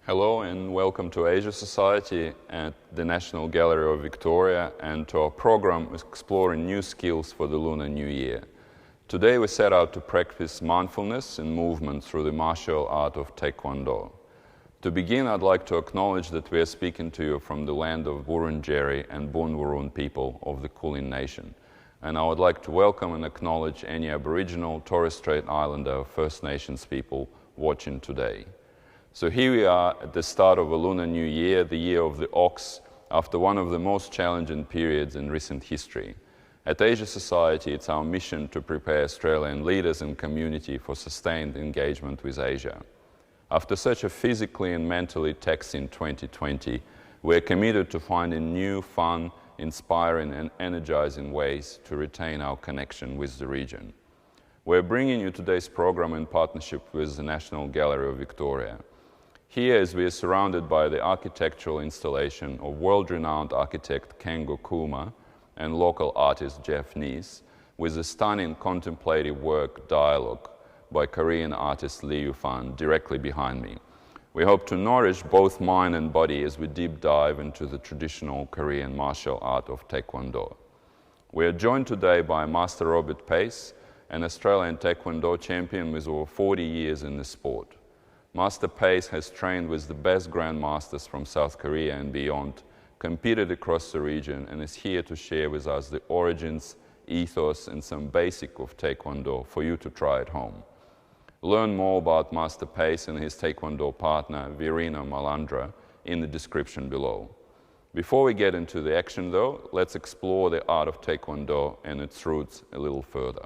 Hello and welcome to Asia Society at the National Gallery of Victoria and to our program exploring new skills for the Lunar New Year. Today we set out to practice mindfulness and movement through the martial art of Taekwondo. To begin, I'd like to acknowledge that we are speaking to you from the land of Wurundjeri and Boonwurrung people of the Kulin Nation. And I would like to welcome and acknowledge any Aboriginal, Torres Strait Islander or First Nations people watching today. So here we are at the start of a Lunar New Year, the year of the ox, after one of the most challenging periods in recent history. At Asia Society, it's our mission to prepare Australian leaders and community for sustained engagement with Asia. After such a physically and mentally taxing 2020, we're committed to finding new, fun, inspiring and energizing ways to retain our connection with the region. We're bringing you today's program in partnership with the National Gallery of Victoria. Here, as we are surrounded by the architectural installation of world-renowned architect Kengo Kuma and local artist Geoff Nees, with the stunning contemplative work Dialogue by Korean artist Lee Ufan directly behind me. We hope to nourish both mind and body as we deep dive into the traditional Korean martial art of Taekwondo. We are joined today by Master Robert Pace, an Australian Taekwondo champion with over 40 years in the sport. Master Pace has trained with the best grandmasters from South Korea and beyond, competed across the region, and is here to share with us the origins, ethos, and some basic of Taekwondo for you to try at home. Learn more about Master Pace and his Taekwondo partner, Virina Malandra, in the description below. Before we get into the action though, let's explore the art of Taekwondo and its roots a little further.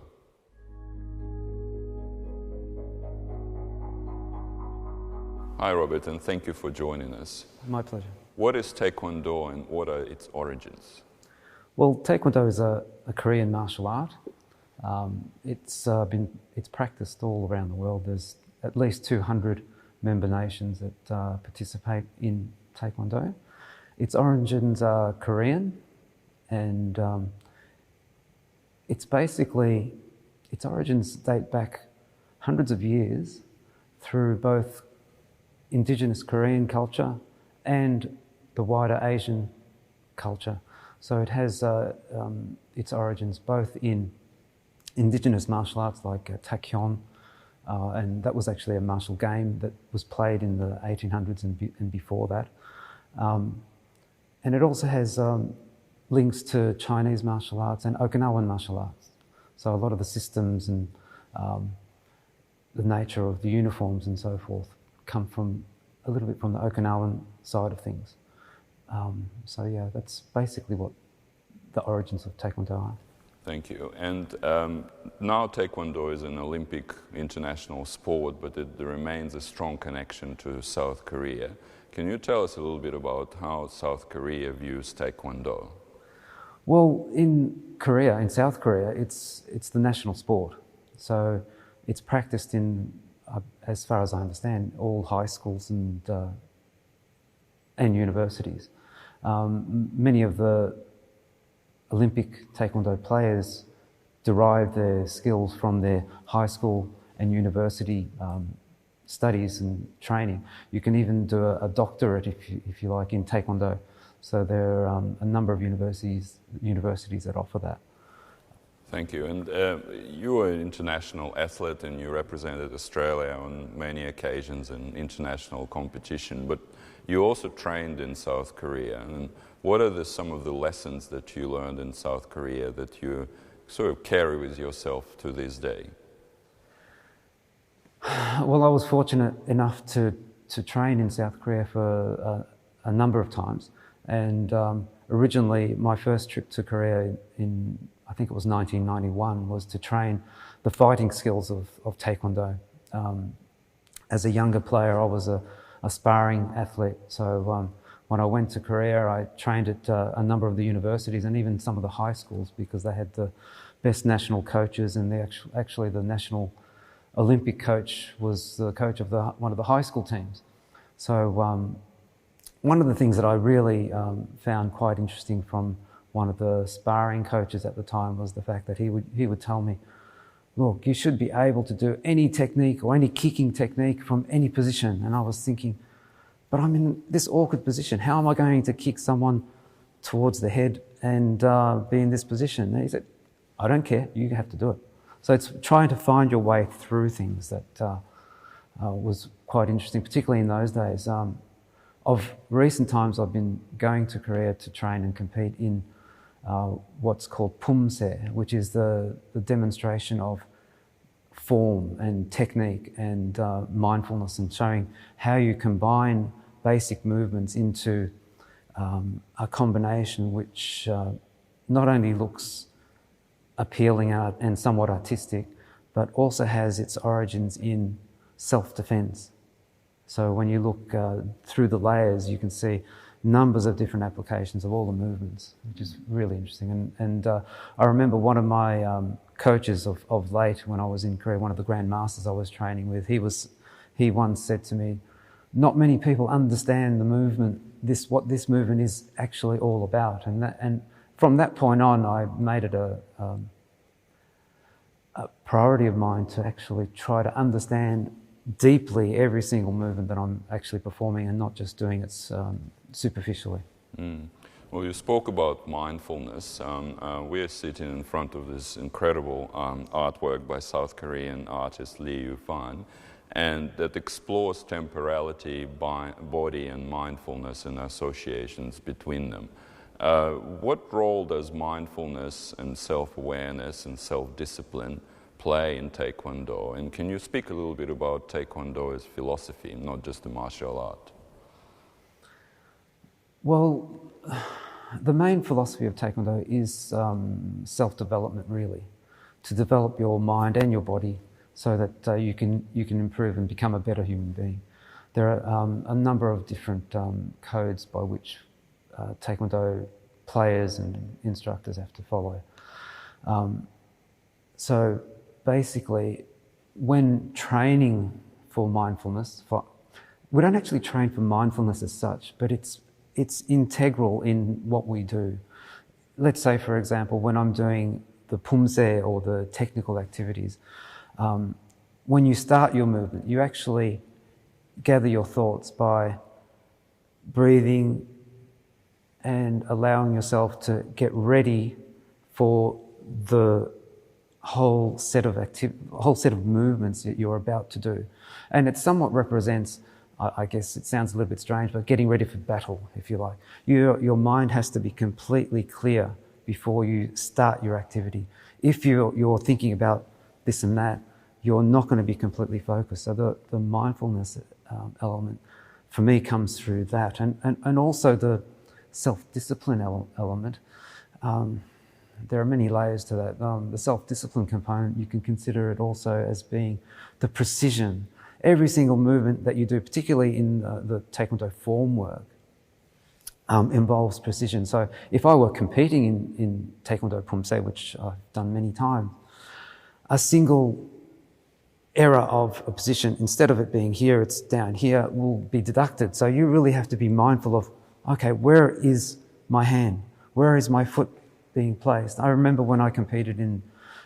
Hi Robert, and thank you for joining us. My pleasure. What is Taekwondo and what are its origins? Well, Taekwondo is a Korean martial art. It's practiced all around the world. There's at least 200 member nations that participate in Taekwondo. Its origins are Korean, and its origins date back hundreds of years through both indigenous Korean culture and the wider Asian culture. So it has its origins both in indigenous martial arts like Taekwondo, and that was actually a martial game that was played in the 1800s and before that. And it also has links to Chinese martial arts and Okinawan martial arts. So a lot of the systems and the nature of the uniforms and so forth come from a little bit from the Okinawan side of things. So yeah, that's basically what the origins of Taekwondo are. Thank you. And now Taekwondo is an Olympic international sport, but there remains a strong connection to South Korea. Can you tell us a little bit about how South Korea views Taekwondo? Well, in South Korea, it's the national sport. So it's practiced in, as far as I understand, all high schools and universities. Many of the Olympic Taekwondo players derive their skills from their high school and university studies and training. You can even do a doctorate, if you like, in Taekwondo. So there are a number of universities that offer that. Thank you. And you were an international athlete and you represented Australia on many occasions in international competition, but you also trained in South Korea. And what are some of the lessons that you learned in South Korea that you sort of carry with yourself to this day? Well, I was fortunate enough to train in South Korea for a number of times. And originally, my first trip to Korea in, I think it was 1991, was to train the fighting skills of Taekwondo. As a younger player, I was a sparring athlete. So when I went to Korea, I trained at a number of the universities and even some of the high schools because they had the best national coaches, and actually the national Olympic coach was the coach of one of the high school teams. So one of the things that I really found quite interesting from one of the sparring coaches at the time was the fact that he would tell me, look, you should be able to do any technique or any kicking technique from any position. And I was thinking, but I'm in this awkward position. How am I going to kick someone towards the head and be in this position? And he said, I don't care, you have to do it. So it's trying to find your way through things that was quite interesting, particularly in those days. Of recent times, I've been going to Korea to train and compete in what's called poomsae, which is the demonstration of form and technique and mindfulness, and showing how you combine basic movements into a combination which not only looks appealing and somewhat artistic, but also has its origins in self-defense. So when you look through the layers, you can see numbers of different applications of all the movements, which is really interesting. And I remember one of my coaches of late, when I was in Korea, one of the Grand Masters I was training with, he once said to me, not many people understand the movement, what this movement is actually all about. And from that point on, I made it a priority of mine to actually try to understand deeply every single movement that I'm actually performing, and not just doing it superficially. Well, you spoke about mindfulness. We're sitting in front of this incredible artwork by South Korean artist Lee Ufan, and that explores temporality, body and mindfulness and associations between them. What role does mindfulness and self-awareness and self-discipline play in Taekwondo? And can you speak a little bit about Taekwondo as philosophy, not just a martial art? Well, the main philosophy of Taekwondo is self-development, really, to develop your mind and your body so that you can improve and become a better human being. There are a number of different codes by which Taekwondo players and instructors have to follow. So basically, when training for mindfulness, we don't actually train for mindfulness as such, but it's integral in what we do. Let's say, for example, when I'm doing the poomsae or the technical activities, when you start your movement, you actually gather your thoughts by breathing and allowing yourself to get ready for the whole set of movements that you're about to do. And it somewhat represents, I guess it sounds a little bit strange, but getting ready for battle, if you like. Your mind has to be completely clear before you start your activity. If you're thinking about this and that, you're not going to be completely focused. So the mindfulness element for me comes through that. And also the self-discipline element. There are many layers to that. The self-discipline component, you can consider it also as being the precision. Every single movement that you do, particularly in the Taekwondo form work, involves precision. So if I were competing in Taekwondo poomsae, which I've done many times, a single error of a position, instead of it being here, it's down here, will be deducted. So you really have to be mindful of, okay, where is my hand? Where is my foot being placed? I remember when I competed in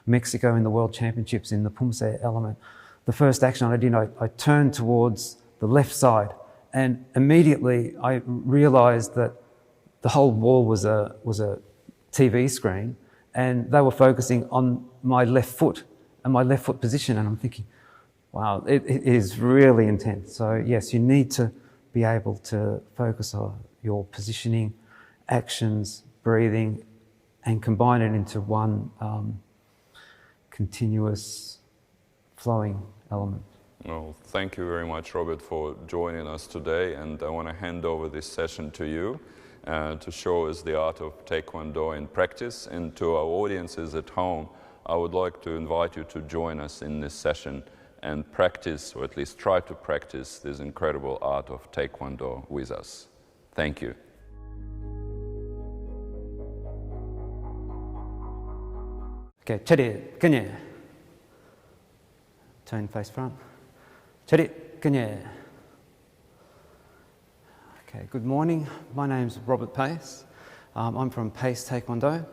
Mexico in the World Championships in the poomsae element, the first action I did, I turned towards the left side, and immediately I realized that the whole wall was a TV screen, and they were focusing on my left foot and my left foot position, and I'm thinking, wow, it is really intense. So yes, you need to be able to focus on your positioning, actions, breathing, and combine it into one continuous flowing element. Well, thank you very much, Robert, for joining us today, and I want to hand over this session to you to show us the art of Taekwondo in practice. And to our audiences at home, I would like to invite you to join us in this session and practice, or at least try to practice, this incredible art of Taekwondo with us. Thank you. Okay, 차렷, 그녀. Turn face front. 차렷, 그녀. Okay, good morning. My name's Robert Pace. I'm from Pace Taekwondo.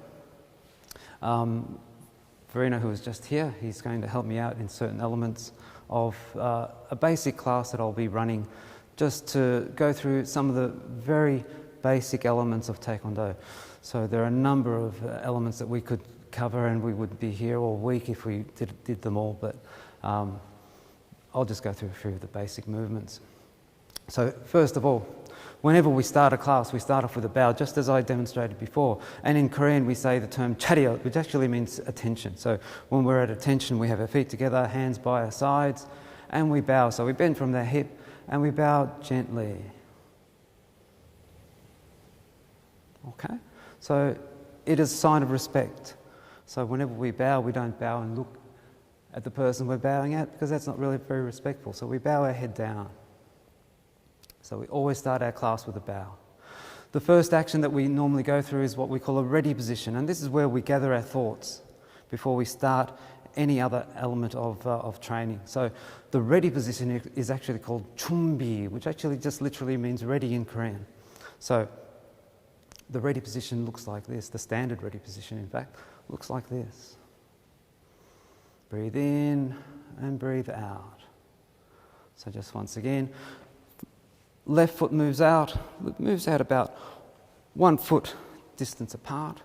Verena, who was just here, he's going to help me out in certain elements of a basic class that I'll be running just to go through some of the very basic elements of Taekwondo. So there are a number of elements that we could cover, and we would be here all week if we did them all, but I'll just go through a few of the basic movements. So first of all, whenever we start a class, we start off with a bow, just as I demonstrated before. And in Korean, we say the term chariot, which actually means attention. So when we're at attention, we have our feet together, hands by our sides, and we bow. So we bend from the hip, and we bow gently. Okay? So it is a sign of respect. So whenever we bow, we don't bow and look at the person we're bowing at, because that's not really very respectful. So we bow our head down. So we always start our class with a bow. The first action that we normally go through is what we call a ready position, and this is where we gather our thoughts before we start any other element of training. So the ready position is actually called 준비, which actually just literally means ready in Korean. So the ready position looks like this. The standard ready position, in fact, looks like this. Breathe in and breathe out. So just once again, left foot moves out about 1 foot distance apart,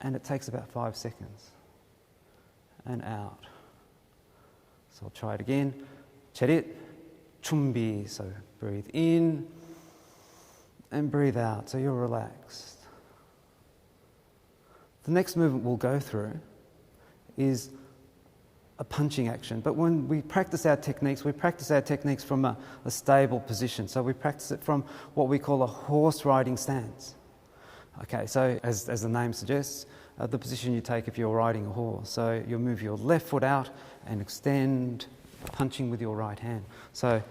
and it takes about 5 seconds. And out. So I'll try it again. 차렷, 준비. So breathe in and breathe out, so you're relaxed. The next movement we'll go through is a punching action. But when we practice our techniques from a stable position. So we practice it from what we call a horse riding stance. Okay, so as the name suggests, the position you take if you're riding a horse. So you'll move your left foot out and extend, punching with your right hand. So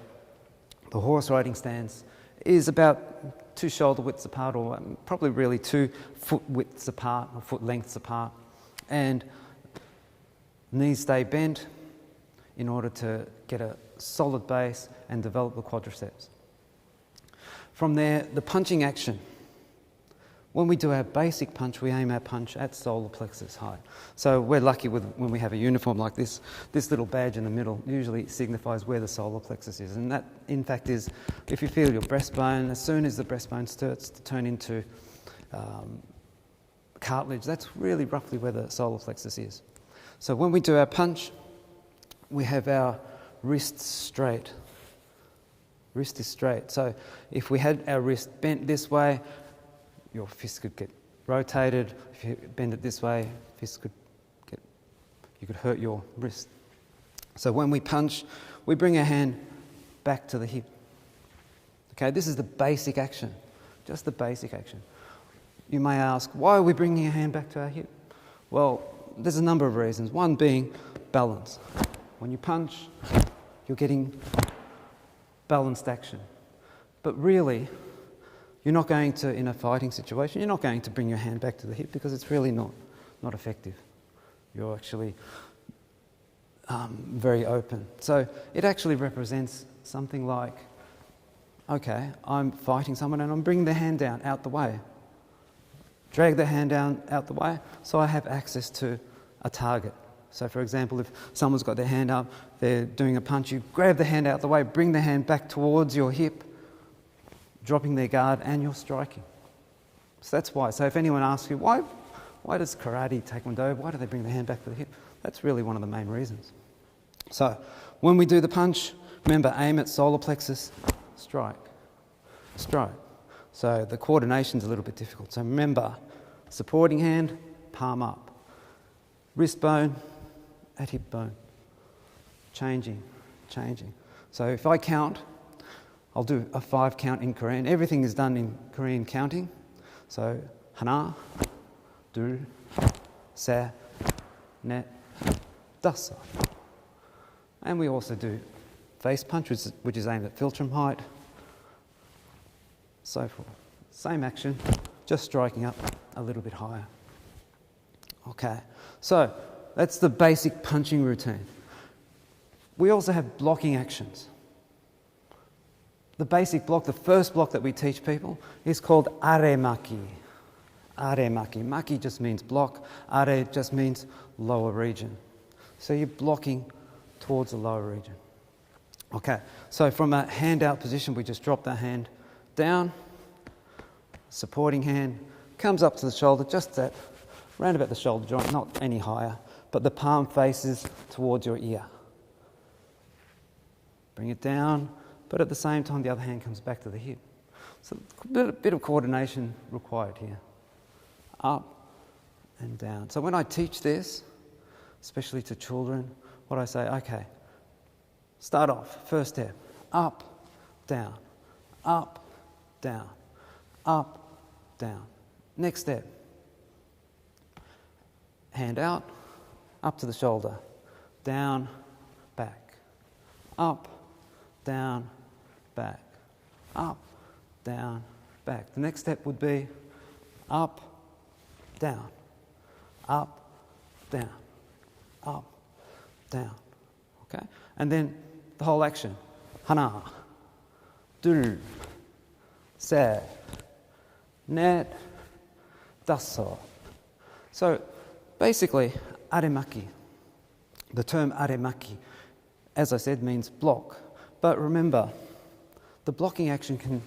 the horse riding stance is about 2 shoulder widths apart, or probably really 2 foot widths apart, or foot lengths apart. And knees stay bent in order to get a solid base and develop the quadriceps. From there, the punching action. When we do our basic punch, we aim our punch at solar plexus height. So we're lucky when we have a uniform like this. This little badge in the middle usually signifies where the solar plexus is. And that, in fact, is if you feel your breastbone, as soon as the breastbone starts to turn into cartilage, that's really roughly where the solar plexus is. So when we do our punch, we have our wrists straight. Wrist is straight. So if we had our wrist bent this way, your fist could get rotated. If you bend it this way, you could hurt your wrist. So when we punch, we bring our hand back to the hip. Okay, this is the basic action, just the basic action. You may ask, why are we bringing our hand back to our hip? Well, there's a number of reasons. One being balance. When you punch, you're getting balanced action. But really, you're not going to, in a fighting situation, you're not going to bring your hand back to the hip, because it's really not effective. You're actually very open. So it actually represents something like, okay, I'm fighting someone and I'm bringing the hand down out the way. Drag the hand down out the way so I have access to a target. So for example, if someone's got their hand up, they're doing a punch, you grab the hand out the way, bring the hand back towards your hip, dropping their guard, and you're striking. So that's why. So if anyone asks you, why does karate, taekwondo, why do they bring the hand back to the hip? That's really one of the main reasons. So when we do the punch, remember, aim at solar plexus, strike. So the coordination's a little bit difficult. So remember, supporting hand, palm up. Wrist bone at hip bone. Changing. So if I count, I'll do a 5 count in Korean. Everything is done in Korean counting. So 하나, 둘, 셋, 넷, 다섯. And we also do face punch, which is aimed at philtrum height. So forth. Same action, just striking up a little bit higher. Okay, so that's the basic punching routine. We also have blocking actions. The basic block, the first block that we teach people, is called aremaki. Aremaki. Maki just means block. Are just means lower region. So you're blocking towards the lower region. Okay, so from a hand out position, we just drop that hand down, supporting hand, comes up to the shoulder, just that, round about the shoulder joint, not any higher, but the palm faces towards your ear. Bring it down, but at the same time the other hand comes back to the hip. So a bit of coordination required here. Up and down. So when I teach this, especially to children, what I say, okay, start off, first step, up, down, up, down, up, down. Next step, hand out, up to the shoulder, down, back, up, down, back, up, down, back. The next step would be up, down, up, down, up, down. Okay? And then the whole action. Hana, 둘, 셋, 넷, 다섯. So basically, aremaki. The term aremaki, as I said, means block. But remember, the blocking action can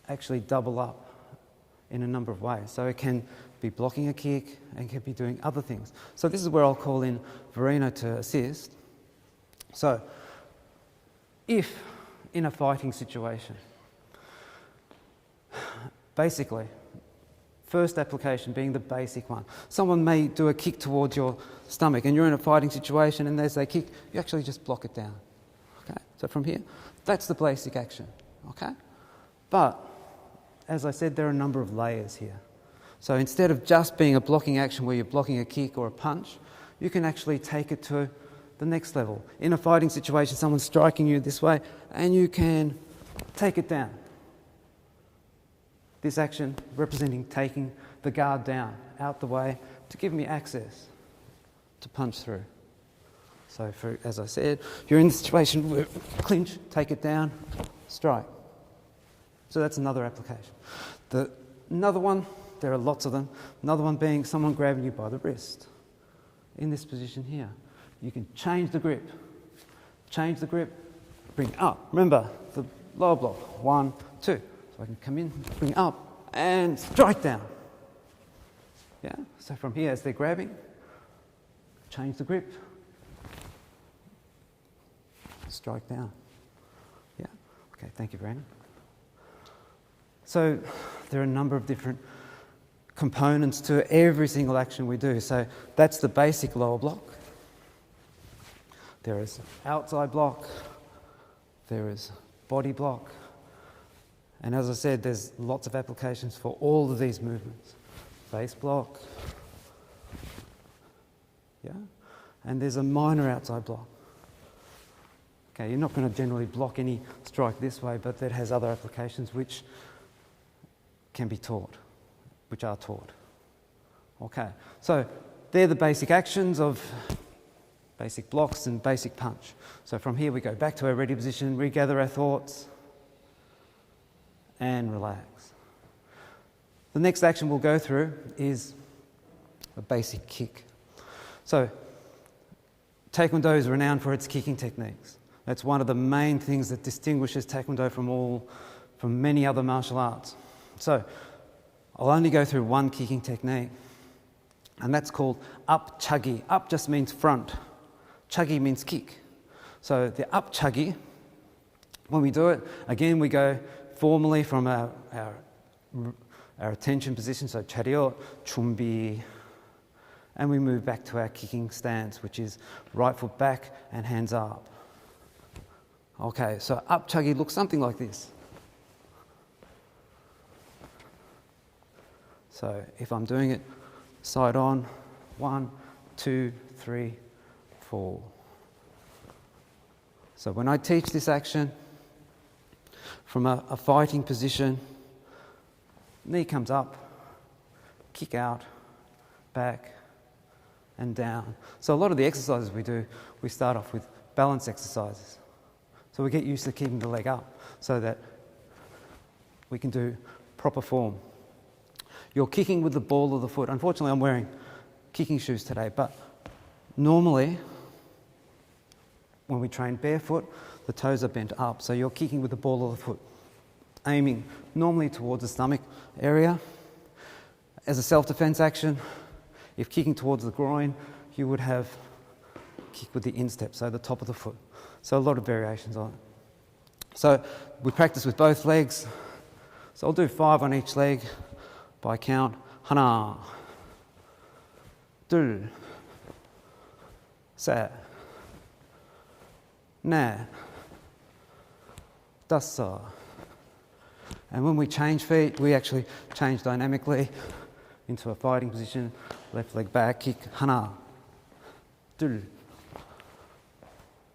actually double up in a number of ways. So it can be blocking a kick and can be doing other things. So this is where I'll call in Verena to assist. So if in a fighting situation, basically, first application being the basic one, someone may do a kick towards your stomach and you're in a fighting situation, and as they kick, you actually just block it down. Okay? So from here, that's the basic action. Okay? But as I said, there are a number of layers here. So instead of just being a blocking action where you're blocking a kick or a punch, you can actually take it to the next level. In a fighting situation, someone's striking you this way, and you can take it down. This action representing taking the guard down, out the way, to give me access to punch through. So as I said, you're in the situation where clinch, take it down, strike. So that's another application. Another one, there are lots of them, another one being someone grabbing you by the wrist. In this position here, you can change the grip, bring up. Remember, the lower block, 1, 2. So I can come in, bring up, and strike down. Yeah, so from here, as they're grabbing, change the grip, strike down. Yeah, okay, thank you, Brandon. So there are a number of different components to every single action we do. So that's the basic lower block. There is outside block, there is body block, and as I said, there's lots of applications for all of these movements. Base block, yeah, and there's a minor outside block. Okay, you're not going to generally block any strike this way, but that has other applications which can be taught, which are taught. Okay, so they're the basic actions of basic blocks and basic punch. So from here we go back to our ready position, regather our thoughts, and relax. The next action we'll go through is a basic kick. So Taekwondo is renowned for its kicking techniques. That's one of the main things that distinguishes Taekwondo from many other martial arts. So I'll only go through one kicking technique, and that's called up chagi. Up just means front. Chagi means kick. So the up chagi, when we do it, again we go formally from our attention position, so charyot, chumbi, and we move back to our kicking stance, which is right foot back and hands up. Okay, so up chagi looks something like this. So if I'm doing it side on, 1, 2, 3, 4. So when I teach this action from a fighting position, knee comes up, kick out, back, and down. So a lot of the exercises we do, we start off with balance exercises. So we get used to keeping the leg up so that we can do proper form. You're kicking with the ball of the foot. Unfortunately, I'm wearing kicking shoes today, but normally when we train barefoot, the toes are bent up. So you're kicking with the ball of the foot, aiming normally towards the stomach area. As a self-defense action, if kicking towards the groin, you would have kick with the instep, so the top of the foot. So a lot of variations on it. So we practice with both legs. So I'll do 5 on each leg by count. Hana, 둘, 셋, 넷, 다섯. And when we change feet, we actually change dynamically into a fighting position. Left leg back, kick. 하나, 둘,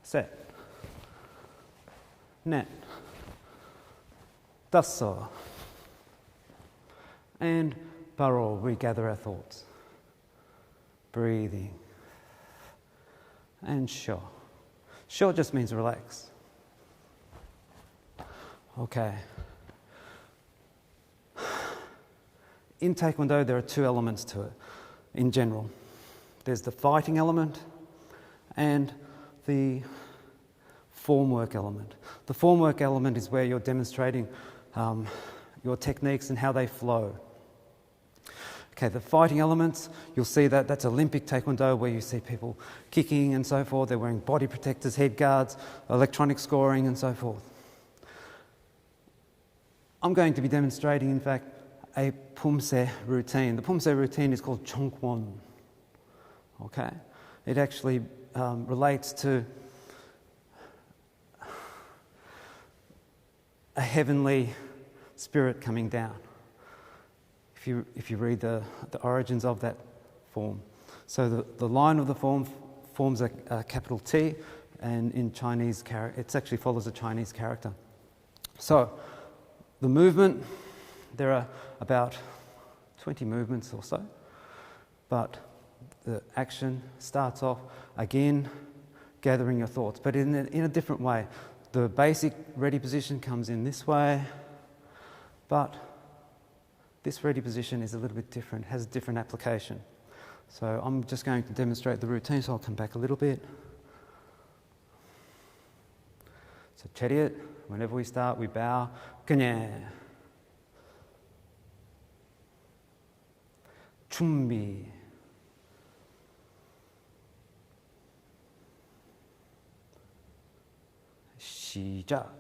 셋, 넷, 다섯. And 바로 we gather our thoughts. Breathing. And 쉬어. 쉬어 just means relax. Okay. In Taekwondo, there are 2 elements to it in general. There's the fighting element and the form work element. The form work element is where you're demonstrating your techniques and how they flow. Okay, the fighting elements, you'll see that that's Olympic Taekwondo, where you see people kicking and so forth. They're wearing body protectors, head guards, electronic scoring and so forth. I'm going to be demonstrating, in fact, a poomsae routine. The poomsae routine is called Chongkwon. Okay? It actually relates to a heavenly spirit coming down. If you read the origins of that form. So the line of the form forms a capital T, and in Chinese, it actually follows a Chinese character. So the movement, there are about 20 movements or so, but the action starts off again gathering your thoughts, but in a different way. The basic ready position comes in this way, but this ready position is a little bit different, has a different application. So I'm just going to demonstrate the routine, so I'll come back a little bit. So chariot, whenever we start, we bow. 그냥. 준비. 시작.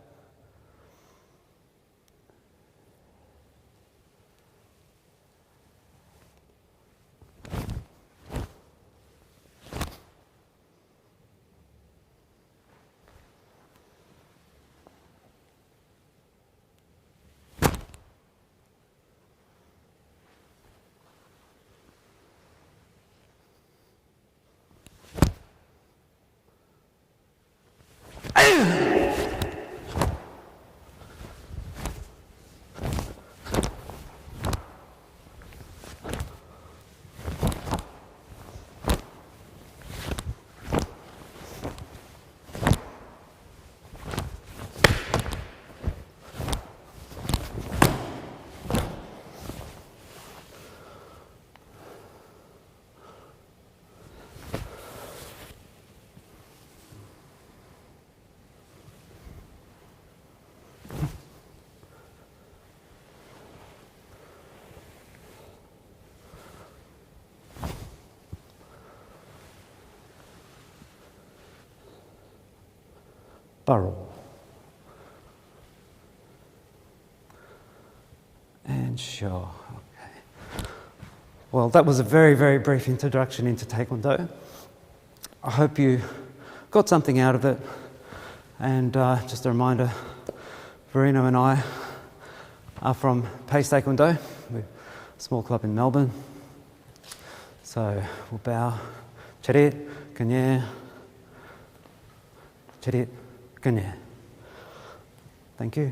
Burrow. And sure. Okay. Well, that was a very, very brief introduction into Taekwondo. I hope you got something out of it. And just a reminder, Verino and I are from Pace Taekwondo. We're a small club in Melbourne. So we'll bow. Charit, Kanye. Charit. Thank you.